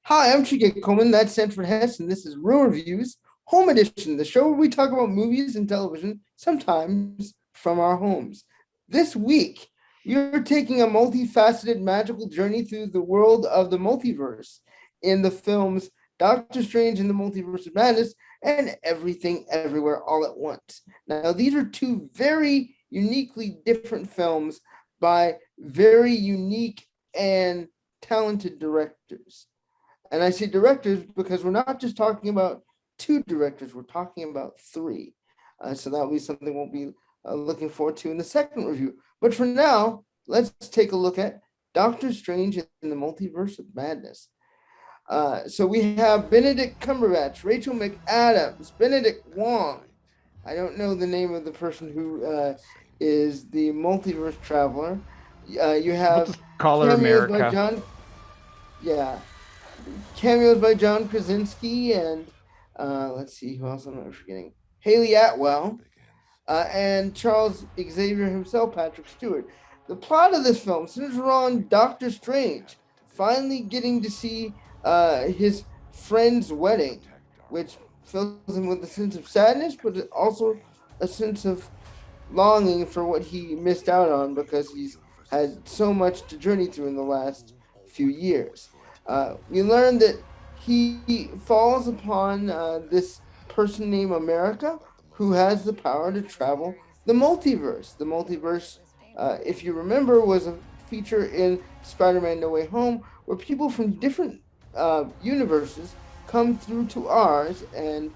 Hi, I'm Chike Coleman. That's Sanford Hess, and this is Real Reviews Home Edition, the show where we talk about movies and television, sometimes from our homes. This week, we are taking a multifaceted, magical journey through the world of the multiverse in the films Doctor Strange and the Multiverse of Madness and Everything Everywhere All at Once. Now, these are two very uniquely different films by very unique and talented directors. And I say directors because we're not just talking about two directors, we're talking about three. So that'll be something we'll be looking forward to in the second review. But for now, let's take a look at Doctor Strange in the Multiverse of Madness. So we have Benedict Cumberbatch, Rachel McAdams, Benedict Wong. I don't know the name of the person who is the multiverse traveler. You We'll have just call her cameos by America. John, yeah, cameos by John Krasinski and let's see who else am I forgetting? Haley Atwell and Charles Xavier himself, Patrick Stewart. The plot of this film centers around Doctor Strange finally getting to see his friend's wedding, which fills him with a sense of sadness, but also a sense of longing for what he missed out on because he's had so much to journey through in the last few years. We learned that he falls upon this person named America who has the power to travel the multiverse. The multiverse, if you remember, was a feature in Spider Man No Way Home where people from different universes come through to ours and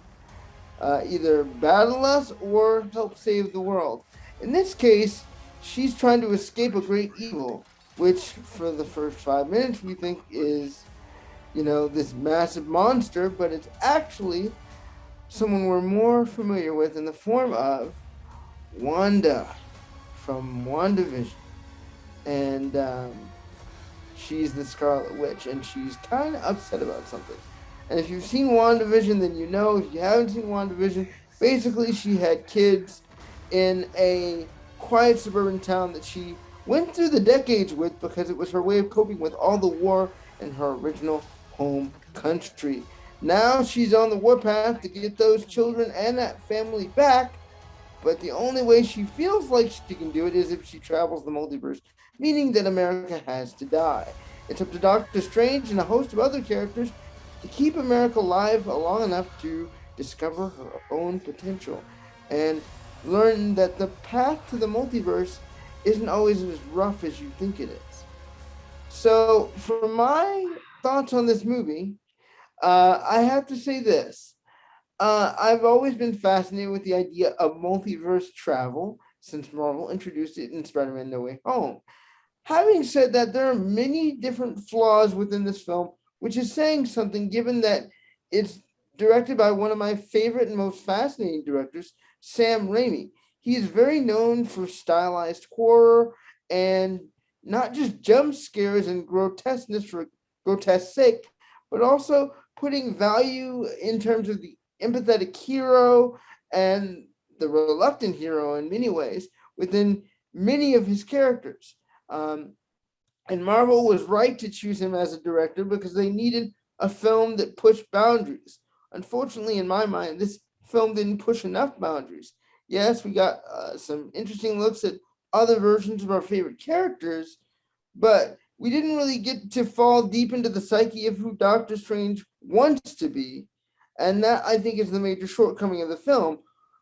either battle us or help save the world. In this case, she's trying to escape a great evil, which for the first 5 minutes we think is, this massive monster, but it's actually someone we're more familiar with in the form of Wanda from WandaVision. And she's the Scarlet Witch, and she's kind of upset about something. And if you've seen WandaVision, then you know. If you haven't seen WandaVision, basically she had kids in a quiet suburban town that she went through the decades with because it was her way of coping with all the war in her original home country. Now she's on the warpath to get those children and that family back, but the only way she feels like she can do it is if she travels the multiverse, meaning that America has to die. It's up to Doctor Strange and a host of other characters to keep America alive long enough to discover her own potential and learn that the path to the multiverse isn't always as rough as you think it is. So, for my thoughts on this movie, I have to say this. I've always been fascinated with the idea of multiverse travel since Marvel introduced it in Spider Man No Way Home. Having said that, there are many different flaws within this film, which is saying something given that it's directed by one of my favorite and most fascinating directors, Sam Raimi. He is very known for stylized horror and not just jump scares and grotesqueness for grotesque sake, but also putting value in terms of the empathetic hero and the reluctant hero in many ways within many of his characters. Um, and Marvel was right to choose him as a director because they needed a film that pushed boundaries. Unfortunately, in my mind, this film didn't push enough boundaries. Yes, we got some interesting looks at other versions of our favorite characters, but we didn't really get to fall deep into the psyche of who Doctor Strange wants to be. And that, I think, is the major shortcoming of the film,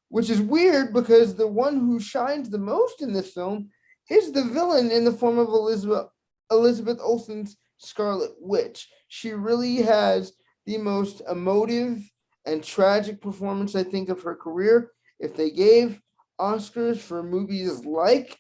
which is weird because the one who shines the most in this film is the villain in the form of Elizabeth Olsen's Scarlet Witch. She really has the most emotive and tragic performance, I think, of her career. If they gave Oscars for movies like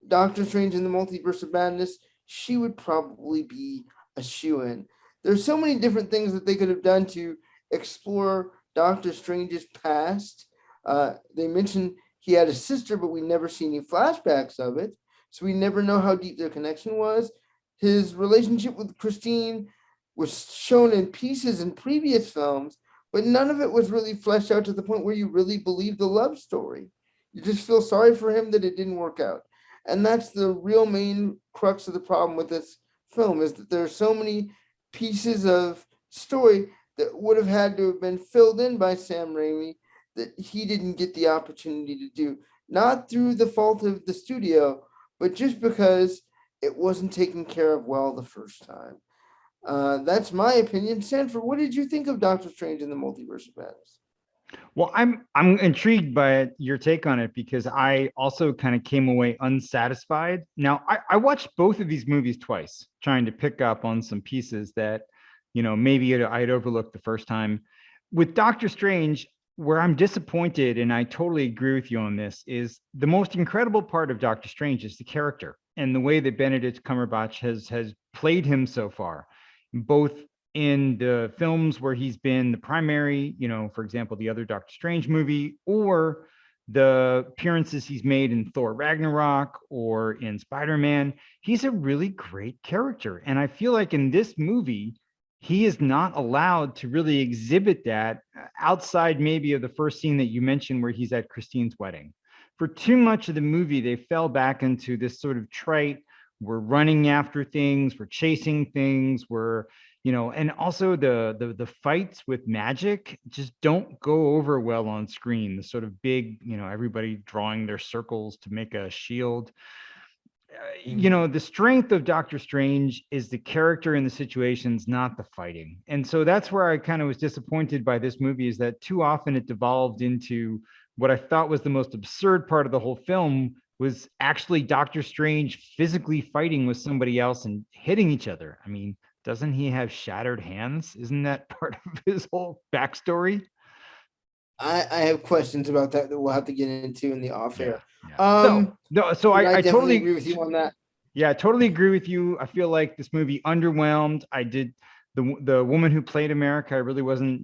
Doctor Strange in the Multiverse of Madness, she would probably be a shoe in. There's so many different things that they could have done to explore Doctor Strange's past. They mentioned he had a sister, but we never see any flashbacks of it, so we never know how deep their connection was. His relationship with Christine was shown in pieces in previous films, but none of it was really fleshed out to the point where you really believe the love story. You just feel sorry for him that it didn't work out. And that's the real main crux of the problem with this film is that there are so many pieces of story that would have had to have been filled in by Sam Raimi that he didn't get the opportunity to do, not through the fault of the studio, but just because it wasn't taken care of well the first time. That's my opinion. Sanford, what did you think of Doctor Strange in the Multiverse of Madness? Well, I'm intrigued by your take on it because I also kind of came away unsatisfied. Now, I watched both of these movies twice, trying to pick up on some pieces that, maybe I'd overlooked the first time. With Doctor Strange, where I'm disappointed, and I totally agree with you on this, is the most incredible part of Doctor Strange is the character and the way that Benedict Cumberbatch has played him so far, both in the films where he's been the primary, for example, the other Doctor Strange movie, or the appearances he's made in Thor Ragnarok or in Spider-Man. He's a really great character. And I feel like in this movie, he is not allowed to really exhibit that outside maybe of the first scene that you mentioned where he's at Christine's wedding. For too much of the movie, they fell back into this sort of trite, we're running after things, we're chasing things, and also the fights with magic just don't go over well on screen. The sort of big, everybody drawing their circles to make a shield. The strength of Doctor Strange is the character in the situations, not the fighting. And so that's where I kind of was disappointed by this movie, is that too often it devolved into what I thought was the most absurd part of the whole film, was actually Doctor Strange physically fighting with somebody else and hitting each other. I mean, doesn't he have shattered hands? Isn't that part of his whole backstory? I have questions about that we'll have to get into in the off Yeah, air. yeah. No, so I I definitely totally agree with you on that. yeah, I totally agree with you. I feel like this movie underwhelmed. I did the woman who played America, I really wasn't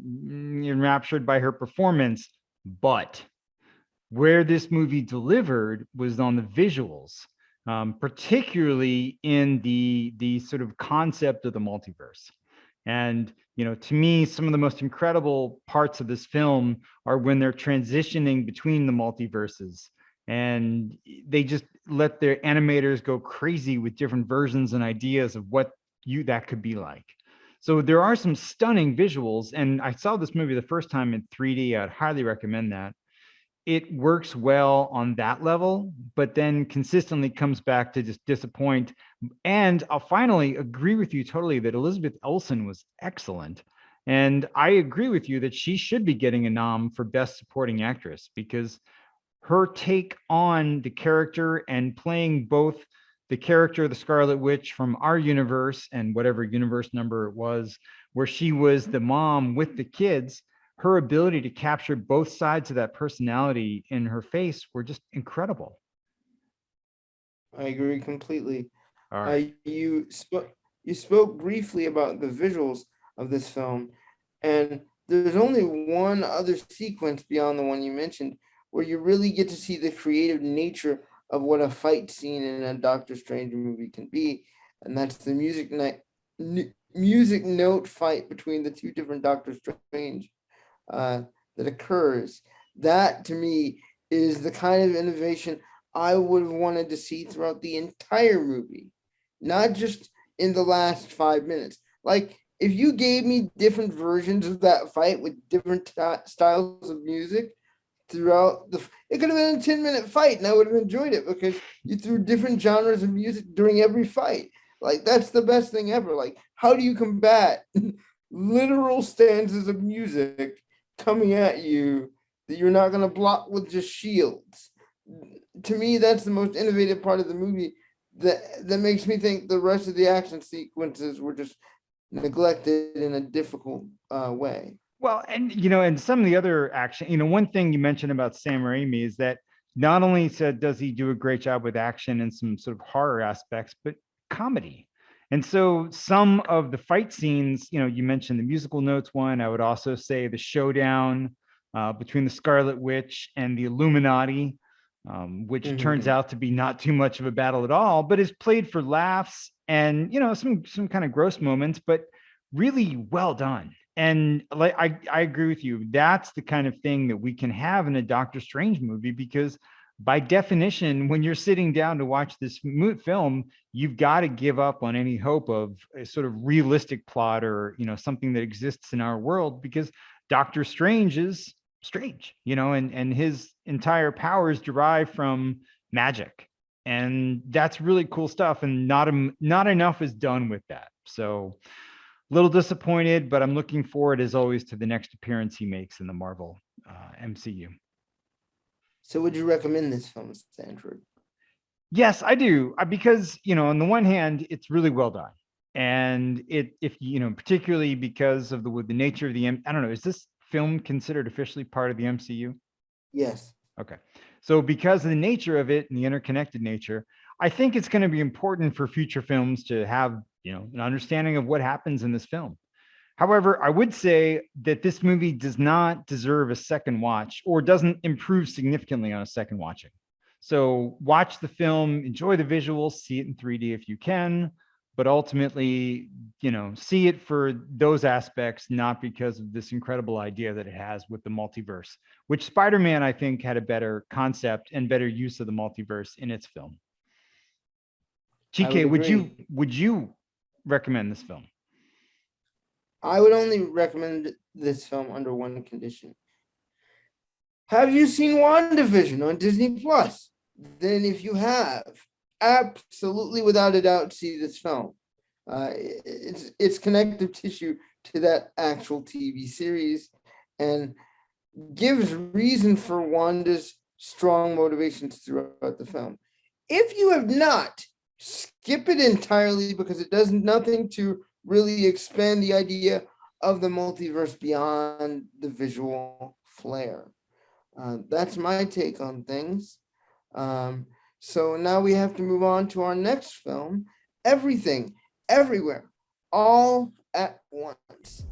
enraptured by her performance, but where this movie delivered was on the visuals, particularly in the sort of concept of the multiverse. And to me, some of the most incredible parts of this film are when they're transitioning between the multiverses, and they just let their animators go crazy with different versions and ideas of what that could be like. So there are some stunning visuals, and I saw this movie the first time in 3D. I'd highly recommend that. It works well on that level, but then consistently comes back to just disappoint. And I'll finally agree with you totally that Elizabeth Olsen was excellent. And I agree with you that she should be getting a nom for Best Supporting Actress, because her take on the character and playing both the character of the Scarlet Witch from our universe and whatever universe number it was, where she was the mom with the kids, her ability to capture both sides of that personality in her face were just incredible. I agree completely. All right. You spoke briefly about the visuals of this film, and there's only one other sequence beyond the one you mentioned where you really get to see the creative nature of what a fight scene in a Doctor Strange movie can be, and that's the music note fight between the two different Doctor Strange uh, that occurs. That to me is the kind of innovation I would have wanted to see throughout the entire movie, not just in the last 5 minutes. Like, if you gave me different versions of that fight with different styles of music throughout it could have been a 10-minute fight and I would have enjoyed it because you threw different genres of music during every fight. Like, that's the best thing ever. Like, how do you combat literal stanzas of music coming at you that you're not going to block with just shields? To me, that's the most innovative part of the movie that makes me think the rest of the action sequences were just neglected in a difficult way. Well, and some of the other action, one thing you mentioned about Sam Raimi is that not only said does he do a great job with action and some sort of horror aspects, but comedy. And so some of the fight scenes, you mentioned the musical notes one. I would also say the showdown between the Scarlet Witch and the Illuminati, which turns out to be not too much of a battle at all, but is played for laughs and some kind of gross moments, but really well done. And like I agree with you. That's the kind of thing that we can have in a Doctor Strange movie, because by definition, when you're sitting down to watch this film, you've got to give up on any hope of a sort of realistic plot or, something that exists in our world, because Doctor Strange is strange, and his entire powers derive from magic. And that's really cool stuff. And not enough is done with that. So a little disappointed, but I'm looking forward, as always, to the next appearance he makes in the Marvel MCU. So would you recommend this film, Sandra? Yes, I do, because on the one hand, it's really well done, and if particularly because of the nature of the I don't know, is this film considered officially part of the MCU? Yes. Okay, so because of the nature of it and the interconnected nature, I think it's going to be important for future films to have an understanding of what happens in this film. However, I would say that this movie does not deserve a second watch, or doesn't improve significantly on a second watching. So watch the film, enjoy the visuals, see it in 3D if you can, but ultimately, see it for those aspects, not because of this incredible idea that it has with the multiverse, which Spider-Man, I think, had a better concept and better use of the multiverse in its film. TK, would you recommend this film? I would only recommend this film under one condition. Have you seen WandaVision on Disney Plus? Then if you have, absolutely without a doubt, see this film. It's connective tissue to that actual TV series, and gives reason for Wanda's strong motivations throughout the film. If you have not, skip it entirely, because it does nothing to really expand the idea of the multiverse beyond the visual flair. That's my take on things. So now we have to move on to our next film, Everything, Everywhere, All at Once.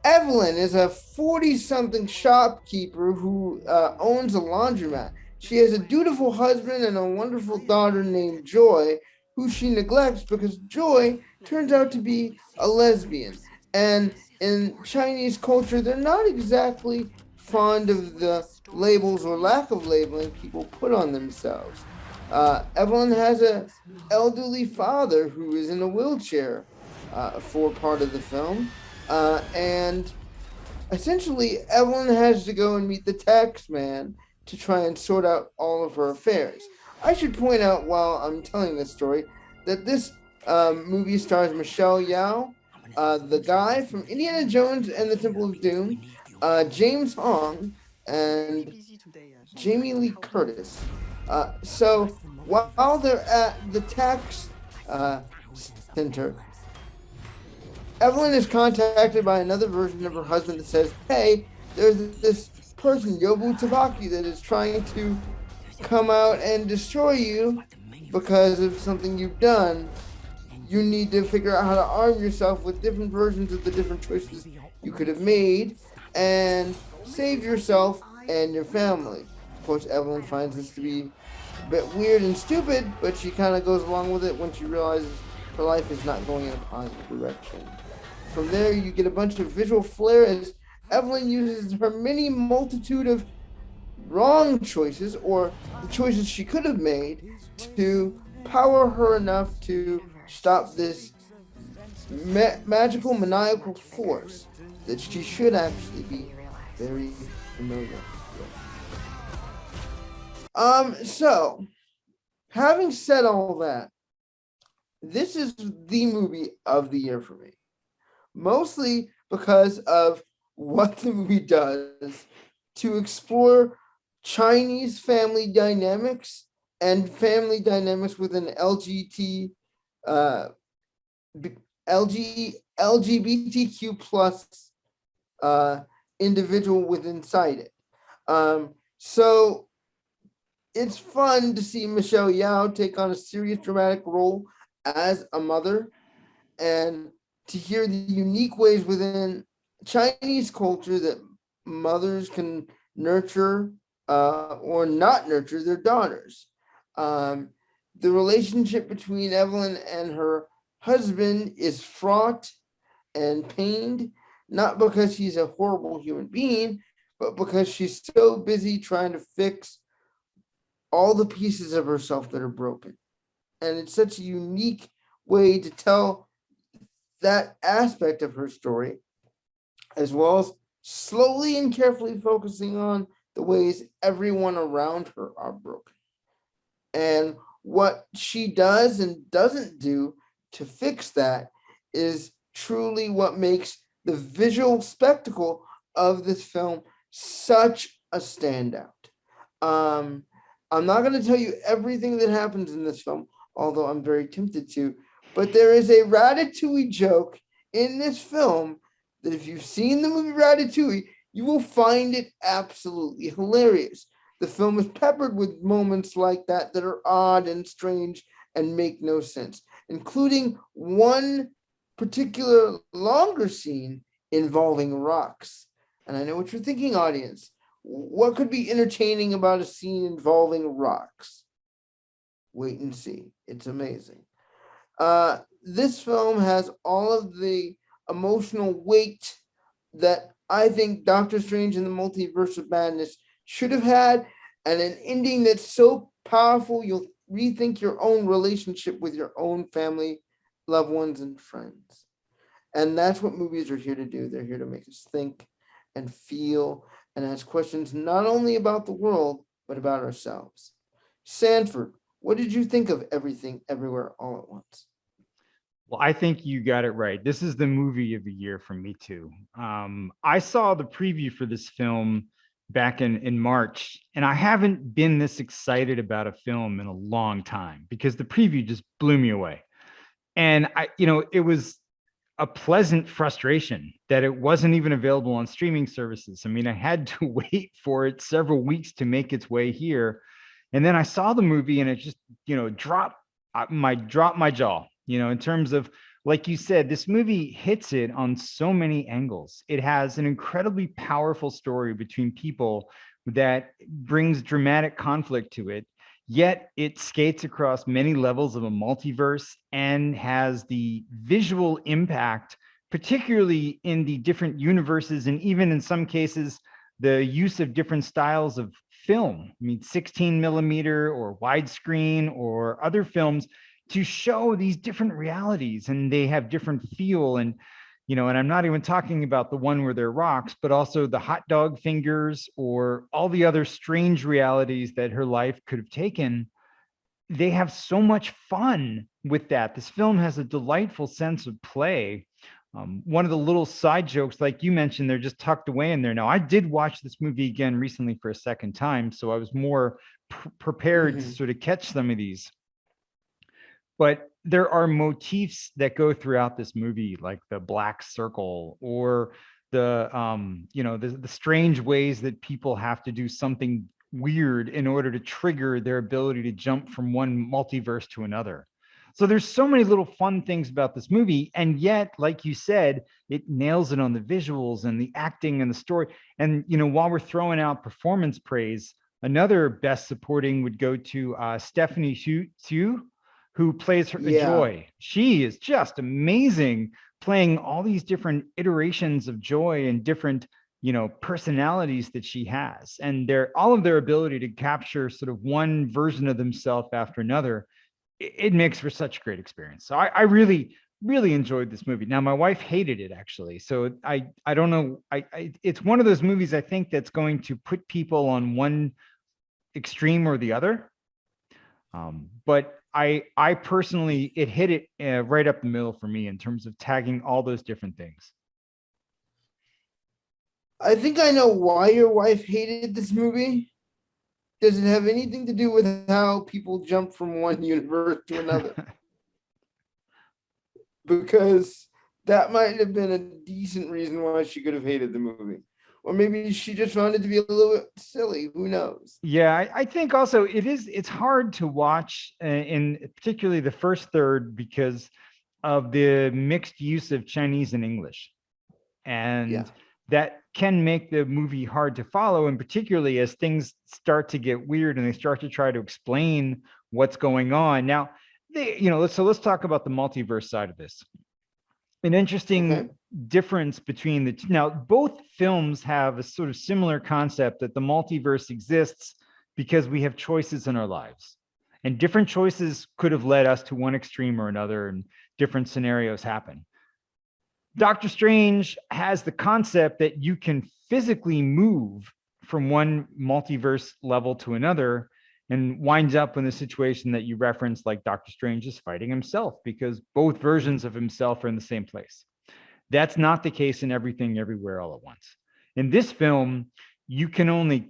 Evelyn is a 40-something shopkeeper who owns a laundromat. She has a dutiful husband and a wonderful daughter named Joy, who she neglects because Joy turns out to be a lesbian. And in Chinese culture, they're not exactly fond of the labels or lack of labeling people put on themselves. Evelyn has an elderly father who is in a wheelchair for part of the film. And essentially, Evelyn has to go and meet the tax man to try and sort out all of her affairs. I should point out, while I'm telling this story, that this movie stars Michelle Yeoh, the guy from Indiana Jones and the Temple of Doom, James Hong, and Jamie Lee Curtis. So while they're at the tax center, Evelyn is contacted by another version of her husband that says, hey, there's this person, Yobu Tabaki, that is trying to come out and destroy you because of something you've done. You need to figure out how to arm yourself with different versions of the different choices you could have made and save yourself and your family. Of course, Evelyn finds this to be a bit weird and stupid, but she kind of goes along with it when she realizes her life is not going in a positive direction. From there, you get a bunch of visual flair as Evelyn uses her many multitude of wrong choices, or the choices she could have made, to power her enough to stop this magical, maniacal force that she should actually be very familiar with. So, having said all that, this is the movie of the year for me. Mostly because of what the movie does to explore Chinese family dynamics and family dynamics with an LGBTQ plus individual within inside it. So it's fun to see Michelle Yeoh take on a serious dramatic role as a mother, and to hear the unique ways within Chinese culture that mothers can nurture or not nurture their daughters. The relationship between Evelyn and her husband is fraught and pained, not because he's a horrible human being, but because she's so busy trying to fix all the pieces of herself that are broken. And it's such a unique way to tell that aspect of her story, as well as slowly and carefully focusing on the ways everyone around her are broken and what she does and doesn't do to fix that is truly what makes the visual spectacle of this film such a standout. Um, I'm not going to tell you everything that happens in this film, although I'm very tempted to, but there is a Ratatouille joke in this film that if you've seen the movie Ratatouille, you will find it absolutely hilarious. The film is peppered with moments like that are odd and strange and make no sense, including one particular longer scene involving rocks. And I know what you're thinking, audience. What could be entertaining about a scene involving rocks? Wait and see. It's amazing. This film has all of the emotional weight that I think Doctor Strange in the Multiverse of Madness should have had, and an ending that's so powerful you'll rethink your own relationship with your own family, loved ones, and friends. And that's what movies are here to do. They're here to make us think and feel and ask questions not only about the world, but about ourselves. Sanford, what did you think of Everything Everywhere All at Once? Well, I think you got it right. This is the movie of the year for me too. I saw the preview for this film back in March, and I haven't been this excited about a film in a long time because the preview just blew me away. And it was a pleasant frustration that it wasn't even available on streaming services. I mean, I had to wait for it several weeks to make its way here. And then I saw the movie and it just, dropped my jaw, in terms of, like you said, this movie hits it on so many angles. It has an incredibly powerful story between people that brings dramatic conflict to it. Yet it skates across many levels of a multiverse and has the visual impact, particularly in the different universes, and even in some cases, the use of different styles of film. I mean, 16 millimeter or widescreen or other films to show these different realities, and they have different feel. And and I'm not even talking about the one where they're rocks, but also the hot dog fingers or all the other strange realities that her life could have taken. They have so much fun with that. This film has a delightful sense of play. One of the little side jokes, like you mentioned, they're just tucked away in there. Now, I did watch this movie again recently for a second time, so I was more prepared to sort of catch some of these. But there are motifs that go throughout this movie, like the black circle or the the strange ways that people have to do something weird in order to trigger their ability to jump from one multiverse to another. So there's so many little fun things about this movie, and yet, like you said, it nails it on the visuals and the acting and the story. And while we're throwing out performance praise, another best supporting would go to Stephanie Hsu, who plays her Joy. She is just amazing, playing all these different iterations of Joy and different, personalities that she has. And all of their ability to capture sort of one version of themselves after another, it makes for such a great experience. So I really, really enjoyed this movie. Now, my wife hated it actually. So I don't know. It's one of those movies I think that's going to put people on one extreme or the other. But I personally, it hit it right up the middle for me in terms of tagging all those different things. I think I know why your wife hated this movie. Does it have anything to do with how people jump from one universe to another? Because that might have been a decent reason why she could have hated the movie. Or maybe she just wanted to be a little bit silly. Who knows? Yeah, I think also it's hard to watch in particularly the first third because of the mixed use of Chinese and English. And that can make the movie hard to follow, and particularly as things start to get weird and they start to try to explain what's going on. Now, let's talk about the multiverse side of this. An interesting difference between now both films have a sort of similar concept that the multiverse exists because we have choices in our lives. And different choices could have led us to one extreme or another, and different scenarios happen. Doctor Strange has the concept that you can physically move from one multiverse level to another, and winds up in the situation that you referenced, like Doctor Strange is fighting himself because both versions of himself are in the same place. That's not the case in Everything Everywhere All at Once. In this film, you can only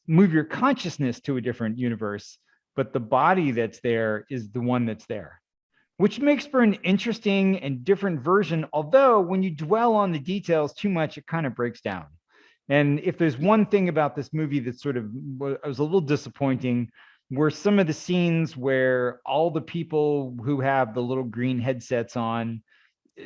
move your consciousness to a different universe, but the body that's there is the one that's there, which makes for an interesting and different version. Although when you dwell on the details too much, it kind of breaks down. And if there's one thing about this movie that sort of was a little disappointing, were some of the scenes where all the people who have the little green headsets on,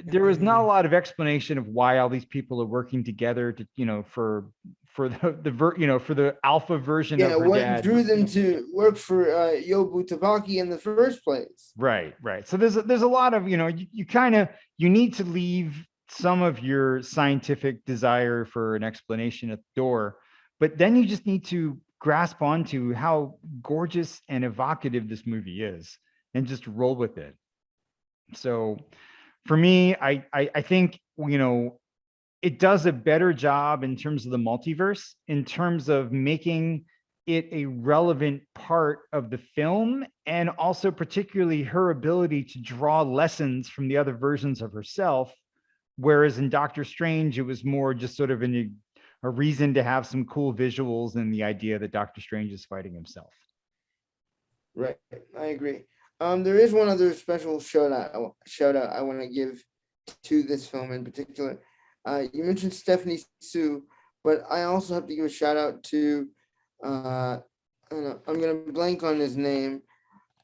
there was not a lot of explanation of why all these people are working together to, for the alpha version of her what dad. drew them to work for Yobu Tabaki in the first place? Right. So there's a lot of, you need to leave some of your scientific desire for an explanation at the door, but then you just need to grasp onto how gorgeous and evocative this movie is and just roll with it. So for me, I think, it does a better job in terms of the multiverse, in terms of making it a relevant part of the film, and also particularly her ability to draw lessons from the other versions of herself. Whereas in Doctor Strange, it was more just sort of a reason to have some cool visuals and the idea that Doctor Strange is fighting himself. Right, I agree. There is one other special shout out I want to give to this film in particular. You mentioned Stephanie Sue, but I also have to give a shout out to I'm gonna blank on his name.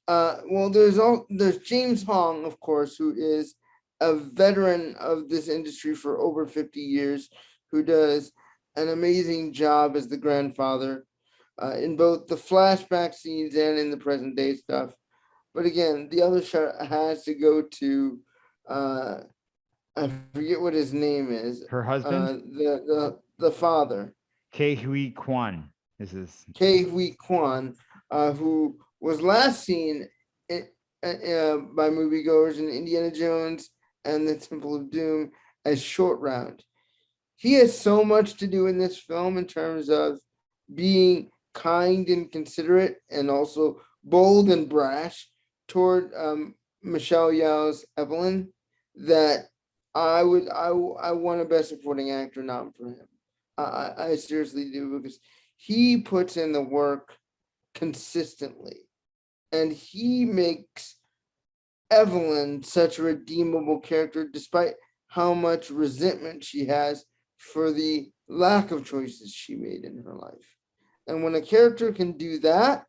Well, there's James Hong, of course, who is a veteran of this industry for over 50 years, who does an amazing job as the grandfather in both the flashback scenes and in the present day stuff. But again, the other shot has to go to I forget what his name is. Her husband, the father, Ke Huy Quan, is his. Ke Huy Quan, who was last seen by moviegoers in Indiana Jones and the Temple of Doom as Short Round. He has so much to do in this film in terms of being kind and considerate, and also bold and brash toward Michelle Yeoh's Evelyn, that I want a Best Supporting Actor nom for him. I seriously do, because he puts in the work consistently, and he makes Evelyn such a redeemable character, despite how much resentment she has for the lack of choices she made in her life. And when a character can do that,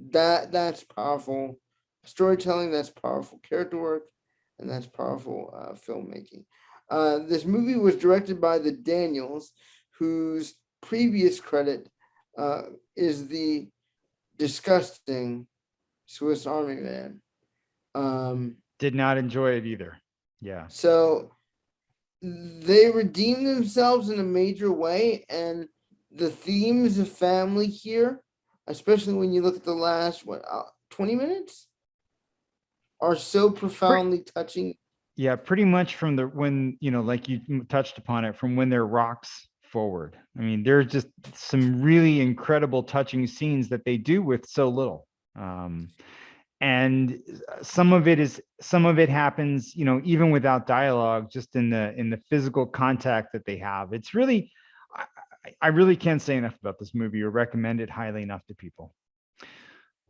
that's powerful storytelling, that's powerful character work, and that's powerful filmmaking. This movie was directed by the Daniels, whose previous credit is the disgusting Swiss Army Man. Did not enjoy it either. Yeah. So they redeem themselves in a major way, and the themes of family here, especially when you look at the last 20 minutes, are so profoundly touching. Yeah, pretty much from when, like you touched upon it, from when they're rocks forward. I mean, there's just some really incredible touching scenes that they do with so little. And some of it happens, even without dialogue, just in the physical contact that they have. It's really, I really can't say enough about this movie or recommend it highly enough to people.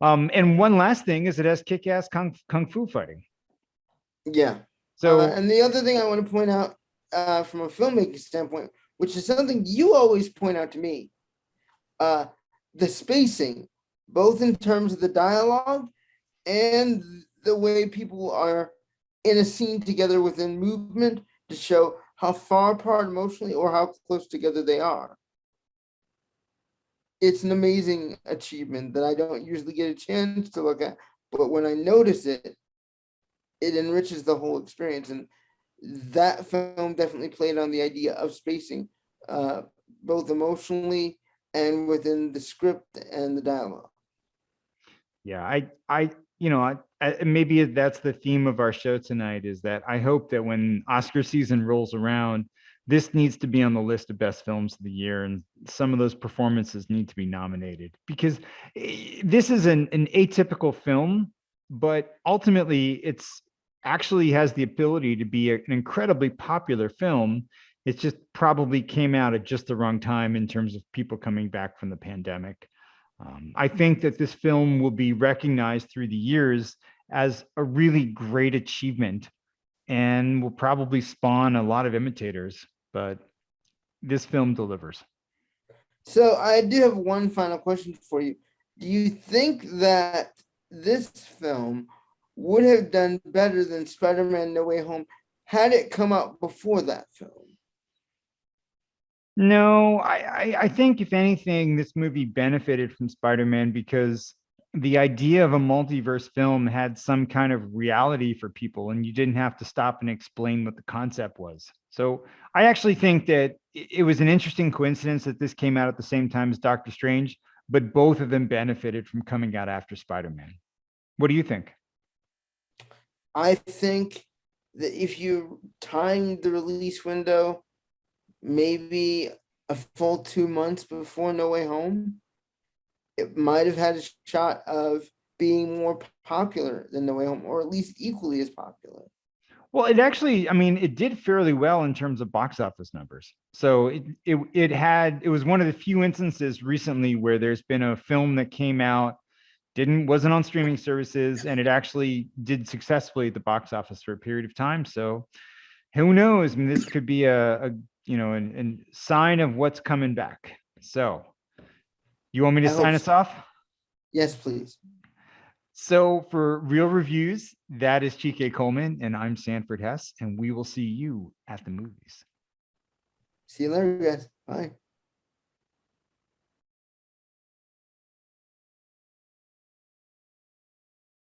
And one last thing is it has kick-ass kung fu fighting. Yeah. So, and the other thing I want to point out from a filmmaking standpoint, which is something you always point out to me, the spacing, both in terms of the dialogue and the way people are in a scene together within movement, to show how far apart emotionally or how close together they are. It's an amazing achievement that I don't usually get a chance to look at, but when I notice it, it enriches the whole experience. And that film definitely played on the idea of spacing, both emotionally and within the script and the dialogue. Yeah, maybe that's the theme of our show tonight, is that I hope that when Oscar season rolls around, this needs to be on the list of best films of the year, and some of those performances need to be nominated, because this is an atypical film, but ultimately it's actually has the ability to be an incredibly popular film. It just probably came out at just the wrong time in terms of people coming back from the pandemic. I think that this film will be recognized through the years as a really great achievement and will probably spawn a lot of imitators, but this film delivers. So I do have one final question for you. Do you think that this film would have done better than Spider-Man No Way Home had it come out before that film? No, I think if anything, this movie benefited from Spider-Man because the idea of a multiverse film had some kind of reality for people, and you didn't have to stop and explain what the concept was. So I actually think that it was an interesting coincidence that this came out at the same time as Doctor Strange, but both of them benefited from coming out after Spider-Man. What do you think? I think that if you timed the release window maybe a full 2 months before No Way Home, it might have had a shot of being more popular than No Way Home, or at least equally as popular. Well, it actually, I mean, it did fairly well in terms of box office numbers. So it was one of the few instances recently where there's been a film that came out, wasn't on streaming services, and it actually did successfully at the box office for a period of time. So who knows? I mean, this could be a sign of what's coming back. So you want me to I hope sign so. us off? Yes, please. So for Real Reviews, that is Chike Coleman, and I'm Sanford Hess, and we will see you at the movies. See you later, guys. Bye.